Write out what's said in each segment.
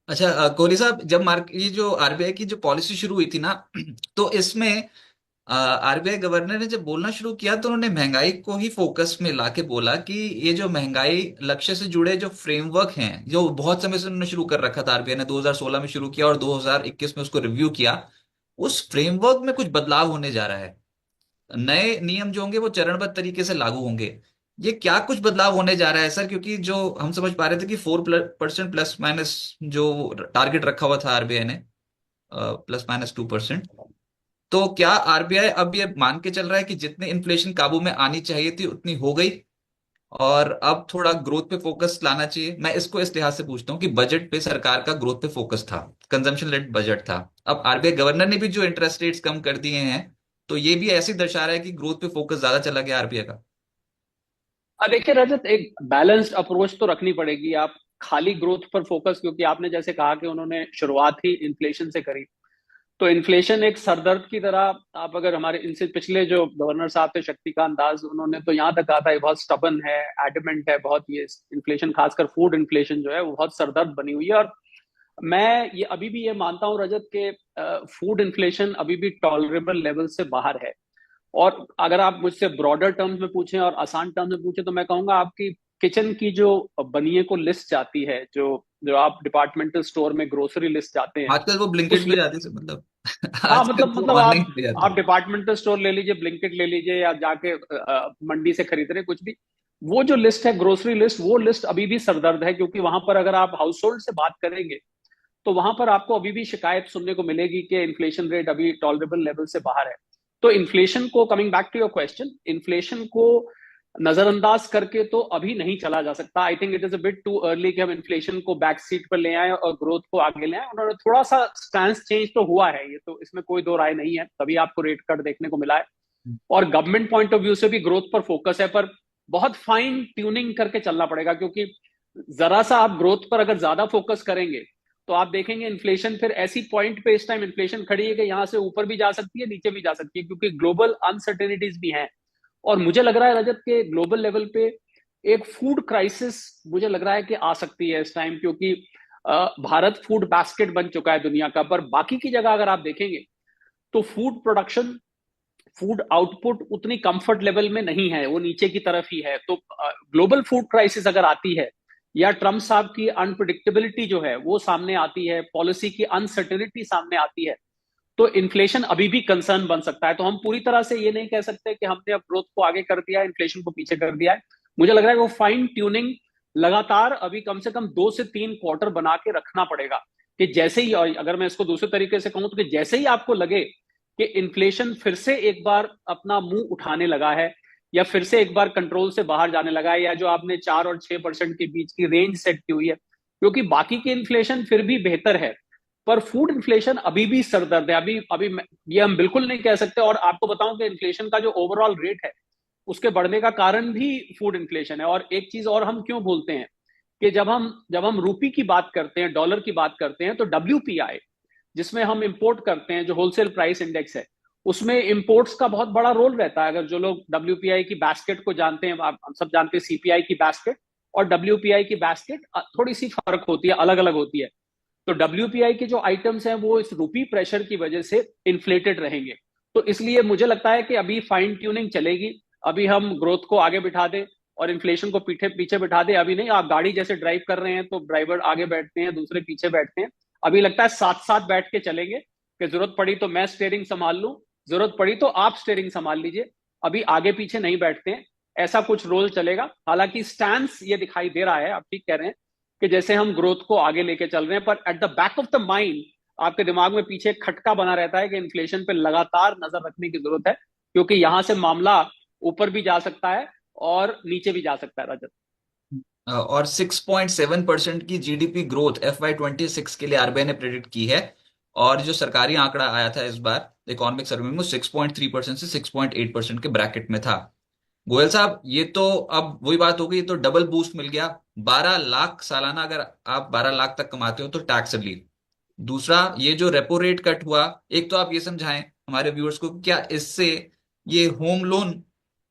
अच्छा, कोहली साहब, जब ये जो आरबीआई की जो पॉलिसी शुरू हुई थी ना, तो इसमें आरबीआई गवर्नर ने जब बोलना शुरू किया तो उन्होंने महंगाई को ही फोकस में लाके बोला कि ये जो महंगाई लक्ष्य से जुड़े जो फ्रेमवर्क हैं, जो बहुत समय से उन्होंने शुरू कर रखा था, आरबीआई ने 2016 में शुरू किया और 2021 में उसको रिव्यू किया, उस फ्रेमवर्क में कुछ बदलाव होने जा रहा है। नए नियम जो होंगे वो चरणबद्ध तरीके से लागू होंगे। ये क्या कुछ बदलाव होने जा रहा है सर? क्योंकि जो हम समझ पा रहे थे कि 4% प्लस माइनस जो टारगेट रखा हुआ था आरबीआई ने, +-2%, तो क्या आरबीआई अब ये मान के चल रहा है कि जितने इन्फ्लेशन काबू में आनी चाहिए थी उतनी हो गई और अब थोड़ा ग्रोथ पे फोकस लाना चाहिए? मैं इसको इस लिहाज से पूछता हूँ कि बजट पे सरकार का ग्रोथ पे फोकस था, कंजम्पशन लेड बजट था। अब आरबीआई गवर्नर ने भी जो इंटरेस्ट रेट्स कम कर दिए हैं, तो ये भी ऐसे ही दर्शा रहा है कि ग्रोथ पे फोकस ज्यादा चला गया आरबीआई का। देखिए रजत, एक बैलेंस्ड अप्रोच तो रखनी पड़ेगी। आप खाली ग्रोथ पर फोकस, क्योंकि आपने जैसे कहा कि उन्होंने शुरुआत ही इन्फ्लेशन से करी, तो इन्फ्लेशन एक सरदर्द की तरह। आप अगर हमारे इनसे पिछले जो गवर्नर साहब थे, शक्तिकांत दास, उन्होंने तो यहाँ तक कहा था ये बहुत स्टबन है, एडमेंट है बहुत, ये इन्फ्लेशन खासकर फूड इन्फ्लेशन जो है वो बहुत सरदर्द बनी हुई है। और मैं ये अभी भी ये मानता हूँ रजत के फूड इन्फ्लेशन अभी भी टॉलरेबल लेवल से बाहर है। और अगर आप मुझसे ब्रॉडर टर्म्स में पूछें और आसान टर्म्स में पूछें तो मैं कहूंगा आपकी किचन की जो बनिए को लिस्ट जाती है, जो जो आप डिपार्टमेंटल स्टोर में ग्रोसरी लिस्ट जाते हैं, आजकल वो उस ब्लिंकिट भी जाती है मतलब। हाँ आजकल मतलब वो मतलब ऑनलाइन आप भी जाती आप है। डिपार्टमेंटल स्टोर ले लीजिए, ब्लिंकिट ले लीजिए, या जाके मंडी से खरीद रहे कुछ भी, वो जो लिस्ट है ग्रोसरी लिस्ट, वो लिस्ट अभी भी सरदर्द है। क्योंकि वहां पर अगर आप हाउस होल्ड से बात करेंगे तो वहां पर आपको अभी भी शिकायत सुनने को मिलेगी कि इन्फ्लेशन रेट अभी टॉलरेबल लेवल से बाहर है। तो इन्फ्लेशन को, coming back to your question, inflation को नजरअंदाज करके तो अभी नहीं चला जा सकता। I think it is a bit too early कि हम इन्फ्लेशन को बैक सीट पर ले आए और ग्रोथ को आगे ले आए। उन्होंने थोड़ा सा स्टैंड चेंज तो हुआ है, ये तो इसमें कोई दो राय नहीं है, तभी आपको रेट कट देखने को मिला है। और गवर्नमेंट पॉइंट ऑफ व्यू से भी ग्रोथ पर फोकस है, पर बहुत फाइन ट्यूनिंग करके चलना पड़ेगा। क्योंकि जरा सा आप ग्रोथ पर अगर ज्यादा फोकस करेंगे तो आप देखेंगे इन्फ्लेशन फिर ऐसी पॉइंट पे इस टाइम इन्फ्लेशन खड़ी है कि यहां से ऊपर भी जा सकती है, नीचे भी जा सकती है, क्योंकि ग्लोबल अनसर्टेनिटीज भी हैं। और मुझे लग रहा है रजत के ग्लोबल लेवल पे एक फूड क्राइसिस मुझे लग रहा है कि आ सकती है इस टाइम। क्योंकि भारत फूड बास्केट बन चुका है दुनिया का, पर बाकी की जगह अगर आप देखेंगे तो फूड प्रोडक्शन, फूड आउटपुट उतनी कंफर्ट लेवल में नहीं है, वो नीचे की तरफ ही है। तो ग्लोबल फूड क्राइसिस अगर आती है, या ट्रम्प साहब की अनप्रडिक्टेबिलिटी जो है वो सामने आती है, पॉलिसी की अनसर्टेनिटी सामने आती है, तो इन्फ्लेशन अभी भी कंसर्न बन सकता है। तो हम पूरी तरह से ये नहीं कह सकते कि हमने अब ग्रोथ को आगे कर दिया है, इन्फ्लेशन को पीछे कर दिया है। मुझे लग रहा है कि वो फाइन ट्यूनिंग लगातार अभी कम से कम 2 से 3 क्वार्टर बना के रखना पड़ेगा। कि जैसे ही, और अगर मैं इसको दूसरे तरीके से कहूं तो कि जैसे ही आपको लगे कि इन्फ्लेशन फिर से एक बार अपना मुंह उठाने लगा है, या फिर से एक बार कंट्रोल से बाहर जाने लगा है, या जो आपने 4 और 6% के बीच की रेंज सेट की हुई है, क्योंकि बाकी की इन्फ्लेशन फिर भी बेहतर है, पर फूड इन्फ्लेशन अभी भी सरदर्द है। अभी अभी ये हम बिल्कुल नहीं कह सकते। और आपको बताऊं कि इन्फ्लेशन का जो ओवरऑल रेट है उसके बढ़ने का कारण भी फूड इन्फ्लेशन है। और एक चीज और हम क्यों बोलते हैं कि जब हम रूपी की बात करते हैं, डॉलर की बात करते हैं, तो डब्ल्यूपीआई, जिसमें हम इंपोर्ट करते हैं, जो होलसेल प्राइस इंडेक्स है, उसमें इंपोर्ट्स का बहुत बड़ा रोल रहता है। अगर जो लोग डब्ल्यूपीआई की बास्केट को जानते हैं, आप हम सब जानते हैं सीपीआई की बास्केट और डब्ल्यूपीआई की बास्केट थोड़ी सी फर्क होती है, अलग अलग होती है। तो डब्ल्यूपीआई के जो आइटम्स हैं वो इस रूपी प्रेशर की वजह से इन्फ्लेटेड रहेंगे। तो इसलिए मुझे लगता है कि अभी फाइन ट्यूनिंग चलेगी। अभी हम ग्रोथ को आगे बिठा दें और इन्फ्लेशन को पीछे पीछे बिठा दें, अभी नहीं। आप गाड़ी जैसे ड्राइव कर रहे हैं तो ड्राइवर आगे बैठते हैं, दूसरे पीछे बैठते हैं। अभी लगता है साथ साथ बैठ के चलेंगे कि जरूरत पड़ी तो मैं स्टेयरिंग संभाल लूं, जरूरत पड़ी तो आप स्टेयरिंग संभाल लीजिए। अभी आगे पीछे नहीं बैठते हैं, ऐसा कुछ रोल चलेगा। हालांकि स्टैंड ये दिखाई दे रहा है, आप ठीक कह रहे हैं, कि जैसे हम ग्रोथ को आगे लेके चल रहे हैं, पर at the back of the mind आपके दिमाग में पीछे एक खटका बना रहता है कि इन्फ्लेशन पे लगातार नजर रखने की जरूरत है। क्योंकि यहां से मामला ऊपर भी जा सकता है और नीचे भी जा सकता है रजत। और 6.7% की जीडीपी ग्रोथ FY 26 के लिए आरबीआई ने प्रेडिक्ट की है। और जो सरकारी आंकड़ा आया था इस बार इकोनॉमिक सर्वे में, 6.3% से 6.8% के ब्रैकेट में था। गोयल साहब, ये तो अब वही बात हो गई, ये तो डबल बूस्ट मिल गया। 12 लाख सालाना, अगर आप 12 लाख तक कमाते हो तो टैक्स रिलीफ। दूसरा, ये जो रेपो रेट कट हुआ, एक तो आप ये समझाएं हमारे व्यूअर्स को, क्या इससे ये होम लोन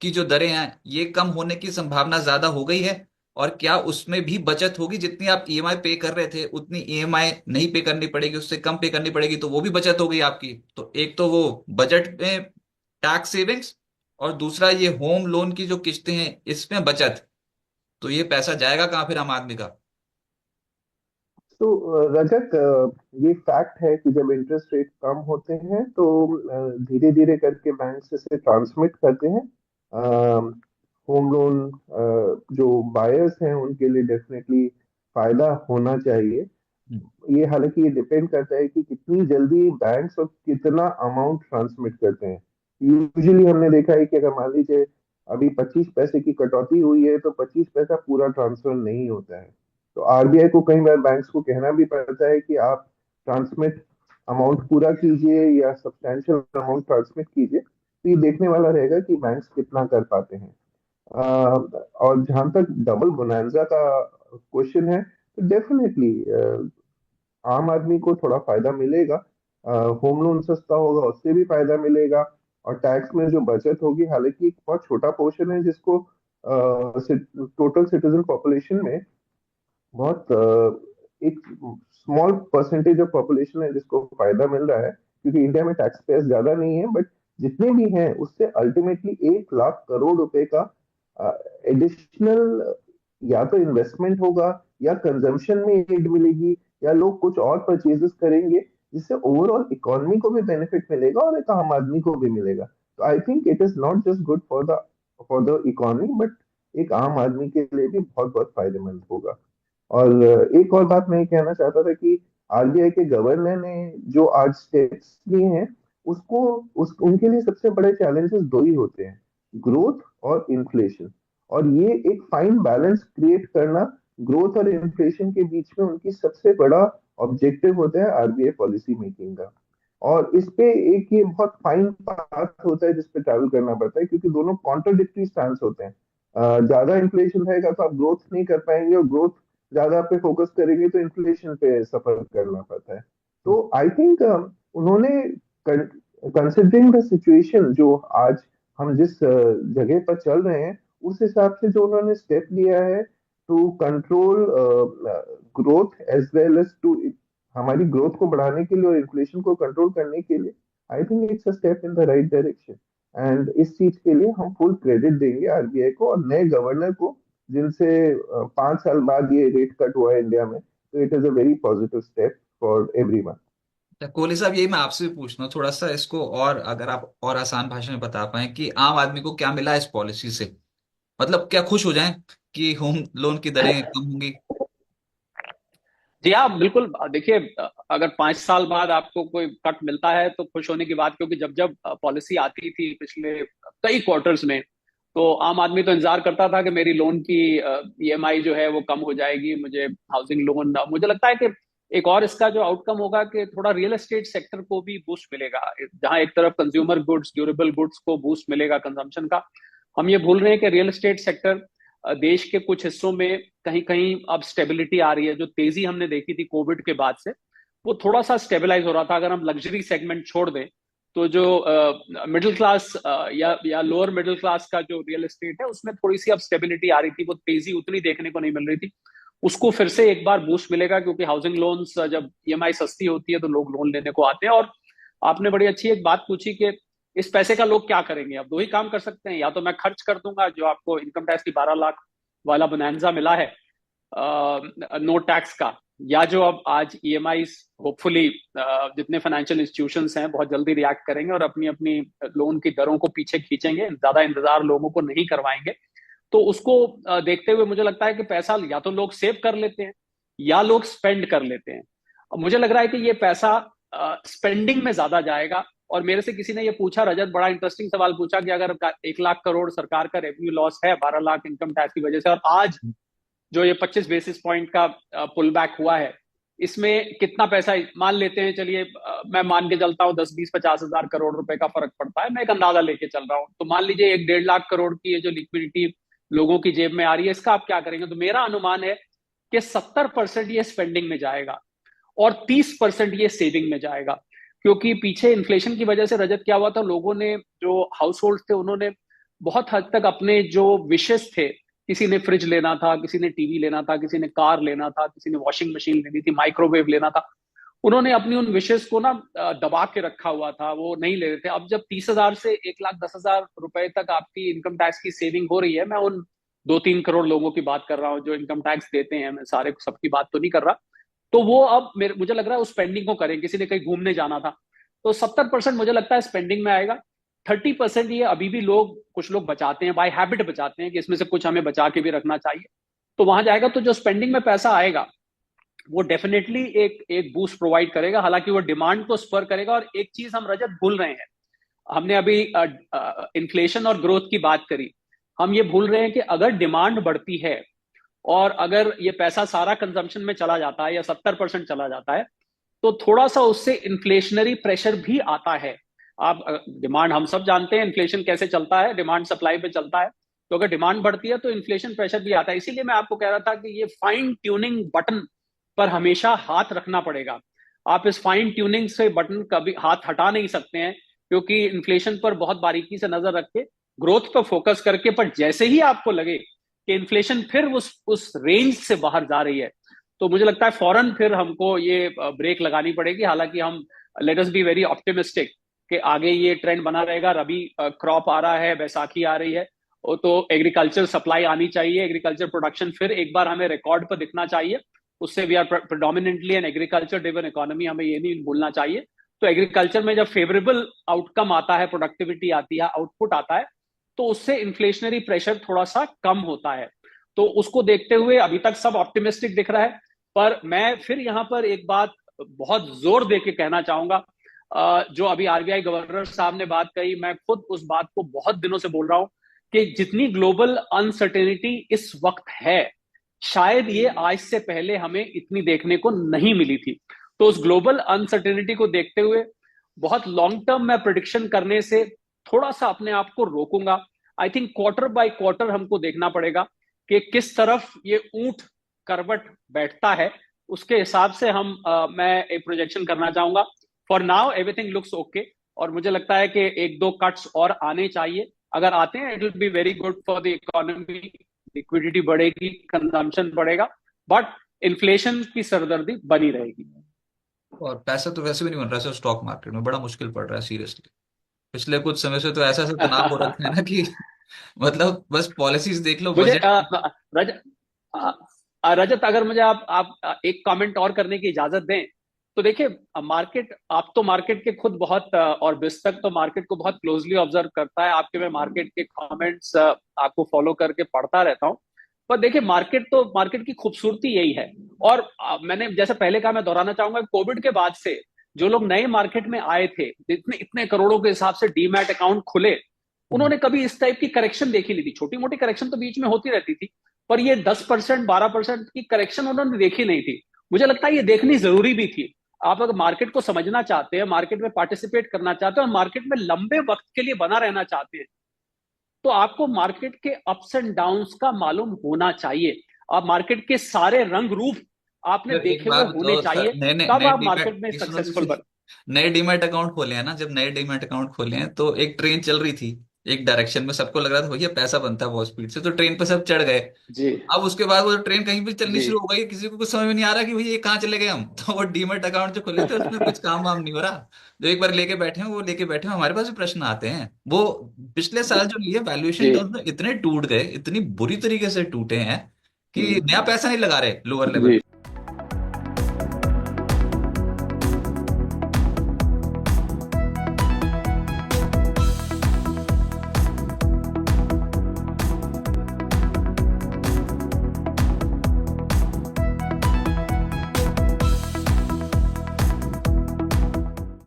की जो दरें हैं ये कम होने की संभावना ज्यादा हो गई है? और क्या उसमें भी बचत होगी? जितनी आप ईएमआई पे कर रहे थे उतनी ईएमआई नहीं पे करनी पड़ेगी, उससे कम पे करनी पड़ेगी, तो वो भी बचत हो गई आपकी। तो एक तो वो बजट में टैक्स सेविंग्स, और दूसरा ये होम लोन की जो किस्तें हैं इसमें बचत। तो ये पैसा जाएगा कहाँ फिर आम आदमी का? तो रजत, ये फैक्ट है कि जब इंटरेस्ट रेट कम होते हैं तो धीरे धीरे करके बैंक से ट्रांसमिट करते हैं। होम लोन जो बायर्स हैं उनके लिए डेफिनेटली फायदा होना चाहिए। ये हालांकि ये डिपेंड करता है कि कितनी जल्दी बैंक्स और कितना अमाउंट ट्रांसमिट करते हैं। यूजुअली हमने देखा है कि अगर मान लीजिए अभी 25 पैसे की कटौती हुई है तो 25 पैसा पूरा ट्रांसफर नहीं होता है। तो आरबीआई को कई बार बैंक्स को कहना भी पड़ता है कि आप ट्रांसमिट अमाउंट पूरा कीजिए या सब्सटैंशियल अमाउंट ट्रांसमिट कीजिए। तो ये देखने वाला रहेगा कि बैंक्स कितना कर पाते हैं। और जहां तक डबल बोनांजा का क्वेश्चन है, तो डेफिनेटली आम आदमी को थोड़ा फायदा मिलेगा। होम लोन सस्ता होगा, उससे भी फायदा मिलेगा। और टैक्स में जो बचत होगी, हालांकि एक बहुत छोटा पोर्शन है जिसको टोटल सिटीजन पॉपुलेशन में बहुत एक स्मॉल परसेंटेज ऑफ पॉपुलेशन है जिसको फायदा मिल रहा है, क्योंकि इंडिया में टैक्स पेयर्स ज्यादा नहीं है। बट जितने भी हैं उससे अल्टीमेटली 1 लाख करोड़ रुपए का एडिशनल या तो इन्वेस्टमेंट होगा या कंजम्पशन में एड मिलेगी या लोग कुछ और परचेजेस करेंगे, जिससे ओवरऑल इकोनॉमी को भी बेनिफिट मिलेगा और एक आम आदमी को भी मिलेगा। तो आई think it is not just good for the economy, but एक आम आदमी के लिए भी बहुत बहुत फायदेमंद होगा। और एक और बात मैं ये कहना चाहता था कि आरबीआई के गवर्नर ने जो आज स्टेप्स लिए हैं, उसको उनके लिए सबसे बड़े चैलेंजेस दो ही होते हैं, ग्रोथ और इन्फ्लेशन। और ये एक फाइन बैलेंस क्रिएट करना ग्रोथ और इन्फ्लेशन के बीच में उनकी सबसे बड़ा ऑब्जेक्टिव होता है आरबीआई पॉलिसी मेकिंग का। और इस पे एक ये बहुत फाइन पाथ होता है जिस पे ट्रैवल करना पड़ता है, क्योंकि दोनों कॉन्ट्रोडिक्टरी स्टैंड होते हैं। ज्यादा इन्फ्लेशन रहेगा तो आप ग्रोथ नहीं कर पाएंगे, और ग्रोथ ज्यादा पे फोकस करेंगे तो इन्फ्लेशन पे सफर करना पड़ता है। तो आई थिंक उन्होंने, कंसिडरिंग द सिचुएशन जो आज हम जिस जगह पर चल रहे हैं, उस हिसाब से जो उन्होंने स्टेप लिया है to control growth as well as to, हमारी ग्रोथ को बढ़ाने के लिए और इन्फ्लेशन को कंट्रोल करने के लिए, I think it's a step in the right direction. And इस चीज के लिए हम फुल क्रेडिट देंगे आरबीआई को और नए गवर्नर को, जिनसे 5 साल बाद ये रेट कट हुआ है इंडिया में। तो it is a very positive step for everyone. तो कोहली साहब, यही मैं आपसे भी पूछना हूँ थोड़ा सा इसको, और अगर आप और आसान भाषा में बता पाए कि आम आदमी को क्या मिला इस पॉलिसी से, मतलब क्या खुश हो जाएं कि होम लोन की दरें कम होंगी? जी हाँ, बिल्कुल। देखिए, अगर 5 साल बाद आपको कोई कट मिलता है तो खुश होने की बात, क्योंकि जब जब पॉलिसी आती थी पिछले कई क्वार्टर्स में, तो आम आदमी तो इंतजार करता था कि मेरी लोन की ईएमआई जो है वो कम हो जाएगी, मुझे हाउसिंग लोन। मुझे लगता है कि एक और इसका जो आउटकम होगा कि थोड़ा रियल एस्टेट सेक्टर को भी बूस्ट मिलेगा। जहां एक तरफ कंज्यूमर गुड्स, ड्यूरेबल गुड्स को बूस्ट मिलेगा कंजम्पशन का, हम ये भूल रहे हैं कि रियल एस्टेट सेक्टर देश के कुछ हिस्सों में कहीं कहीं अब स्टेबिलिटी आ रही है। जो तेजी हमने देखी थी कोविड के बाद से, वो थोड़ा सा स्टेबलाइज हो रहा था। अगर हम लग्जरी सेगमेंट छोड़ दें, तो जो मिडिल क्लास या लोअर मिडिल क्लास का जो रियल एस्टेट है, उसमें थोड़ी सी अब स्टेबिलिटी आ रही थी। वो तेजी उतनी देखने को नहीं मिल रही थी, उसको फिर से एक बार बूस्ट मिलेगा, क्योंकि हाउसिंग लोन्स जब ईएमआई सस्ती होती है तो लोग लोन लेने को आते हैं। और आपने बड़ी अच्छी एक बात पूछी कि इस पैसे का लोग क्या करेंगे। अब दो ही काम कर सकते हैं, या तो मैं खर्च कर दूंगा, जो आपको इनकम टैक्स की 12 लाख वाला बोनांजा मिला है नो टैक्स का, या जो अब आज ईएमआई होपफुली जितने फाइनेंशियल इंस्टीट्यूशंस हैं बहुत जल्दी रिएक्ट करेंगे और अपनी अपनी लोन की दरों को पीछे खींचेंगे, ज्यादा इंतजार लोगों को नहीं करवाएंगे। तो उसको देखते हुए मुझे लगता है कि पैसा या तो लोग सेव कर लेते हैं या लोग स्पेंड कर लेते हैं। मुझे लग रहा है कि ये पैसा स्पेंडिंग में ज्यादा जाएगा। और मेरे से किसी ने ये पूछा, रजत, बड़ा इंटरेस्टिंग सवाल पूछा कि अगर 1 लाख करोड़ सरकार का रेवेन्यू लॉस है 12 लाख इनकम टैक्स की वजह से, और आज जो ये 25 बेसिस पॉइंट का पुल बैक हुआ है, इसमें कितना पैसा मान लेते हैं, चलिए मैं मान के चलता हूँ 10, 20, 50 हजार करोड़ रुपए का फर्क पड़ता है, मैं एक अंदाजा लेके चल रहा हूँ। तो मान लीजिए 1, 1.5 लाख करोड़ की ये जो लिक्विडिटी लोगों की जेब में आ रही है, इसका आप क्या करेंगे? तो मेरा अनुमान है कि 70% ये स्पेंडिंग में जाएगा और 30% ये सेविंग में जाएगा। क्योंकि पीछे इन्फ्लेशन की वजह से, रजत, क्या हुआ था, लोगों ने, जो हाउस होल्ड थे, उन्होंने बहुत हद तक अपने जो विशेष थे किसी ने फ्रिज लेना था, किसी ने टीवी लेना था, किसी ने कार लेना था, किसी ने वॉशिंग मशीन लेनी थी, माइक्रोवेव लेना था। उन्होंने अपनी उन विशेष को ना दबा के रखा हुआ था, वो नहीं ले रहे थे। अब जब 30,000 से 1,10,000 रुपए तक आपकी इनकम टैक्स की सेविंग हो रही है, मैं उन 2-3 करोड़ लोगों की बात कर रहा हूँ जो इनकम टैक्स देते हैं, मैं सारे सबकी बात तो नहीं कर रहा। तो वो अब मुझे लग रहा है उस स्पेंडिंग को करें। किसी ने कहीं घूमने जाना था, तो 70% मुझे लगता है स्पेंडिंग में आएगा। 30% ये अभी भी कुछ लोग बचाते हैं, बाय हैबिट बचाते हैं कि इसमें से कुछ हमें बचा के भी रखना चाहिए, तो वहां जाएगा। तो जो स्पेंडिंग में पैसा आएगा वो डेफिनेटली एक एक बूस्ट प्रोवाइड करेगा, हालांकि वो डिमांड को स्पर करेगा। और एक चीज हम रजत भूल रहे हैं, हमने अभी इन्फ्लेशन और ग्रोथ की बात करी, हम ये भूल रहे हैं कि अगर डिमांड बढ़ती है और अगर ये पैसा सारा कंजम्पशन में चला जाता है या 70% चला जाता है, तो थोड़ा सा उससे इन्फ्लेशनरी प्रेशर भी आता है। आप डिमांड, हम सब जानते हैं इन्फ्लेशन कैसे चलता है, डिमांड सप्लाई पे चलता है। तो अगर डिमांड बढ़ती है तो इन्फ्लेशन प्रेशर भी आता है। इसीलिए मैं आपको कह रहा था कि ये फाइन ट्यूनिंग बटन पर हमेशा हाथ रखना पड़ेगा। आप इस फाइन ट्यूनिंग से बटन कभी हाथ हटा नहीं सकते हैं, क्योंकि इन्फ्लेशन पर बहुत बारीकी से नजर रख के, ग्रोथ पर फोकस करके, पर जैसे ही आपको लगे कि इन्फ्लेशन फिर उस रेंज से बाहर जा रही है, तो मुझे लगता है फौरन फिर हमको ये ब्रेक लगानी पड़ेगी। हालांकि हम, let us be very optimistic कि आगे ये ट्रेंड बना रहेगा। रबी क्रॉप आ रहा है, बैसाखी आ रही है, तो एग्रीकल्चर सप्लाई आनी चाहिए, एग्रीकल्चर प्रोडक्शन फिर एक बार हमें रिकॉर्ड पर दिखना चाहिए। उससे we are predominantly an agriculture driven economy, हमें ये नहीं भूलना चाहिए। तो एग्रीकल्चर में जब फेवरेबल आउटकम आता है, प्रोडक्टिविटी आती है, आउटपुट आता है, तो उससे इन्फ्लेशनरी प्रेशर थोड़ा सा कम होता है। तो उसको देखते हुए अभी तक सब ऑप्टिमिस्टिक दिख रहा है। पर मैं फिर यहाँ पर एक बात बहुत जोर दे के कहना चाहूंगा, जो अभी आरबीआई गवर्नर साहब ने बात कही, मैं खुद उस बात को बहुत दिनों से बोल रहा हूं कि जितनी ग्लोबल अनसर्टेनिटी इस वक्त है, शायद ये आज से पहले हमें इतनी देखने को नहीं मिली थी। तो उस ग्लोबल अनसर्टेनिटी को देखते हुए बहुत लॉन्ग टर्म में प्रिडिक्शन करने से थोड़ा सा अपने आप को रोकूंगा। I think quarter by quarter हमको देखना पड़ेगा कि किस तरफ ये ऊंट करवट बैठता है, उसके हिसाब से मैं एक प्रोजेक्शन करना चाहूंगा। For now everything looks okay, और मुझे लगता है कि एक दो कट्स और आने चाहिए। अगर आते हैं, it will be very good for the economy, liquidity बढ़ेगी, कंजम्पशन बढ़ेगा, बट इन्फ्लेशन की सरदर्दी बनी रहेगी। और पैसा तो वैसे भी नहीं बन रहा है स्टॉक मार्केट में, बड़ा मुश्किल पड़ रहा है सीरियसली। पिछले कुछ समय से तो ऐसा ऐसा तनाव हो रखा है ना कि मतलब बस पॉलिसीज देख लो, मुझे बजट। रजत, रजत, अगर मुझे आप एक कमेंट और करने की इजाजत दें, तो देखिए, मार्केट, आप तो मार्केट के खुद बहुत और बिस्तक तो मार्केट को बहुत क्लोजली ऑब्जर्व करता है। आपके मैं मार्केट के कमेंट्स आपको फॉलो करके पढ़ता रहता हूँ। पर देखिए, मार्केट की खूबसूरती यही है। और मैंने जैसे पहले कहा, मैं दोहराना चाहूंगा, कोविड के बाद से जो लोग नए मार्केट में आए थे, इतने इतने करोड़ों के हिसाब से डीमैट अकाउंट खुले, उन्होंने कभी इस टाइप की करेक्शन देखी नहीं थी। छोटी मोटी करेक्शन तो बीच में होती रहती थी, पर ये 10%, 12% की करेक्शन उन्होंने देखी नहीं थी। मुझे लगता है ये देखनी जरूरी भी थी। आप अगर मार्केट को समझना चाहते हैं, मार्केट में पार्टिसिपेट करना चाहते हैं और मार्केट में लंबे वक्त के लिए बना रहना चाहते हैं, तो आपको मार्केट के अप्स एंड डाउन्स का मालूम होना चाहिए। आप मार्केट के सारे रंग रूप आपने फिर एक देखे हुए बात होने बताओ सर, चाहिए, नए नए तब नए आप डीमैट मार्केट में सुनो तो सक्सेसफुल सही। बन। नए डीमैट अकाउंट खोले हैं ना, जब नए डीमैट अकाउंट खोले हैं तो एक ट्रेन चल रही थी एक डायरेक्शन में, सबको लग रहा था भैया पैसा बनता है बहुत स्पीड से, तो ट्रेन पे सब चढ़ गए। जी, अब उसके बाद वो ट्रेन कहीं भी चलनी जी, शुरू हो गई, किसी को कुछ समझ में नहीं आ रहा कि भैया ये कहाँ चले गए हम। तो वो डीमैट अकाउंट जो खोले थे उसमें कुछ काम वाम नहीं हो रहा। जो एक बार लेके बैठे हैं वो लेके बैठे हैं, हमारे पास भी प्रश्न आते हैं। वो पिछले साल जो लिए वैल्यूएशन जी, टर्म्स में इतने टूट गए, इतनी बुरी तरीके से टूटे हैं कि जी, नया पैसा नहीं लगा रहे लोअर लेवल। जी।